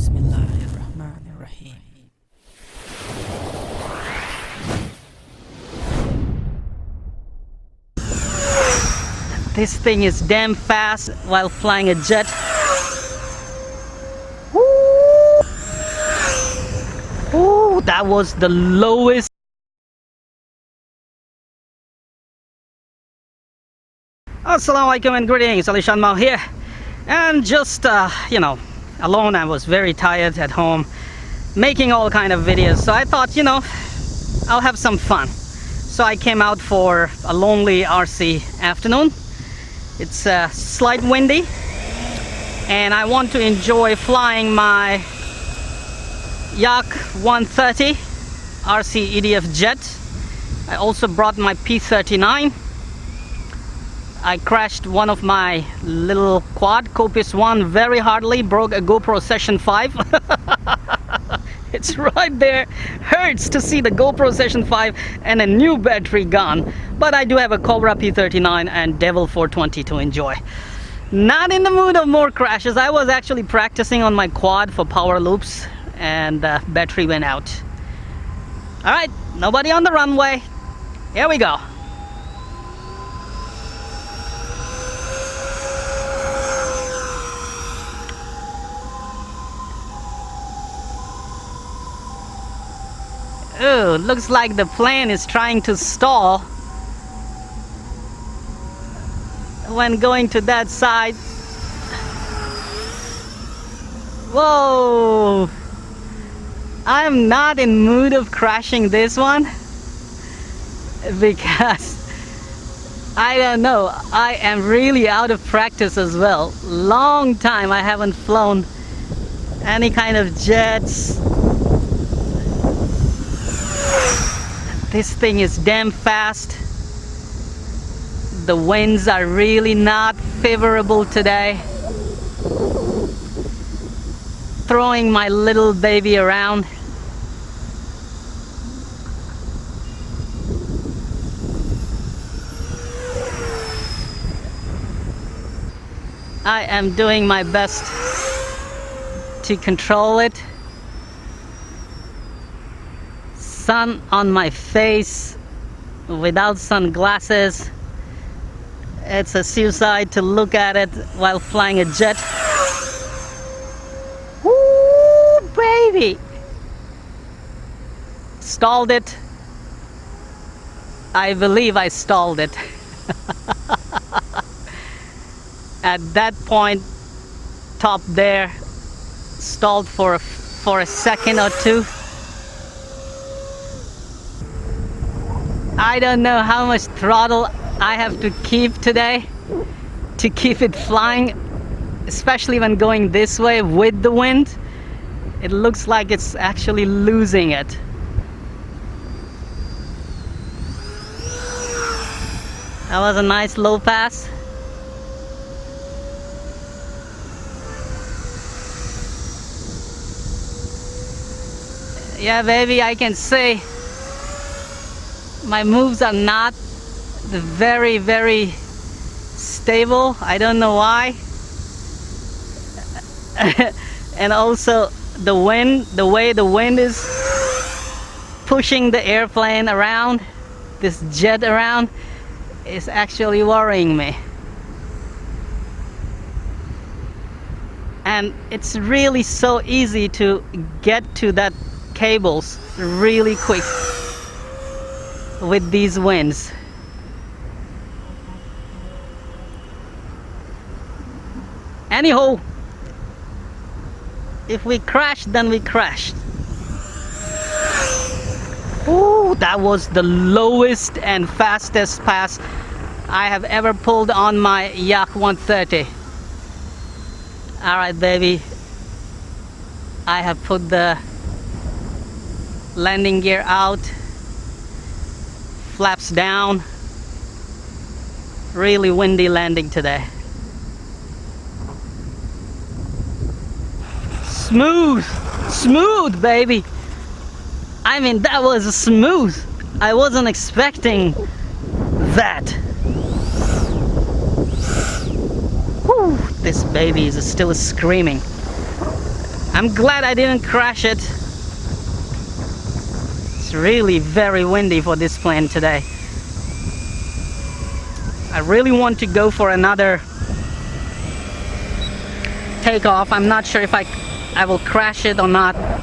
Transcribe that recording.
Bismillahirrahmanirrahim. This thing is damn fast while flying a jet. Woo! Ooh, that was the lowest. Assalamualaikum and greetings, AliShanMao here. And just, alone. I was very tired at home, making all kind of videos. So I thought, I'll have some fun. So I came out for a lonely RC afternoon. It's slight windy, and I want to enjoy flying my Yak 130 RC EDF jet. I also brought my P39. I crashed one of my little quad, Copis 1, very hardly, broke a GoPro Session 5. It's right there. Hurts to see the GoPro Session 5 and a new battery gone. But I do have a Cobra P39 and Devil 420 to enjoy. Not in the mood of more crashes. I was actually practicing on my quad for power loops, and battery went out. Alright, nobody on the runway. Here we go. Oh, looks like the plane is trying to stall when going to that side. Whoa! I'm not in mood of crashing this one because I don't know, I am really out of practice as well. Long time I haven't flown any kind of jets. This thing is damn fast. The winds are really not favorable today. Throwing my little baby around. I am doing my best to control it. Sun on my face without sunglasses. It's a suicide to look at it while flying a jet. Woo, baby! Stalled it. I believe I stalled it. At that point, top there, stalled for a second or two. I don't know how much throttle I have to keep today to keep it flying, especially when going this way with the wind. It looks like it's actually losing it. That was a nice low pass. Yeah, baby, I can say my moves are not very, very stable. I don't know why. And also the wind, the way the wind is pushing the airplane around, this jet around, is actually worrying me. And it's really so easy to get to that cables really quick with these winds. Anyhow, if we crash, then we crashed. Ooh, that was the lowest and fastest pass I have ever pulled on my Yak 130. Alright, baby, I have put the landing gear out, flaps down. Really windy landing today. Smooth, baby. I mean, that was smooth. I wasn't expecting that. Whew, this baby is still screaming. I'm glad I didn't crash it. It's really very windy for this plane today. I really want to go for another takeoff. I'm not sure if I will crash it or not.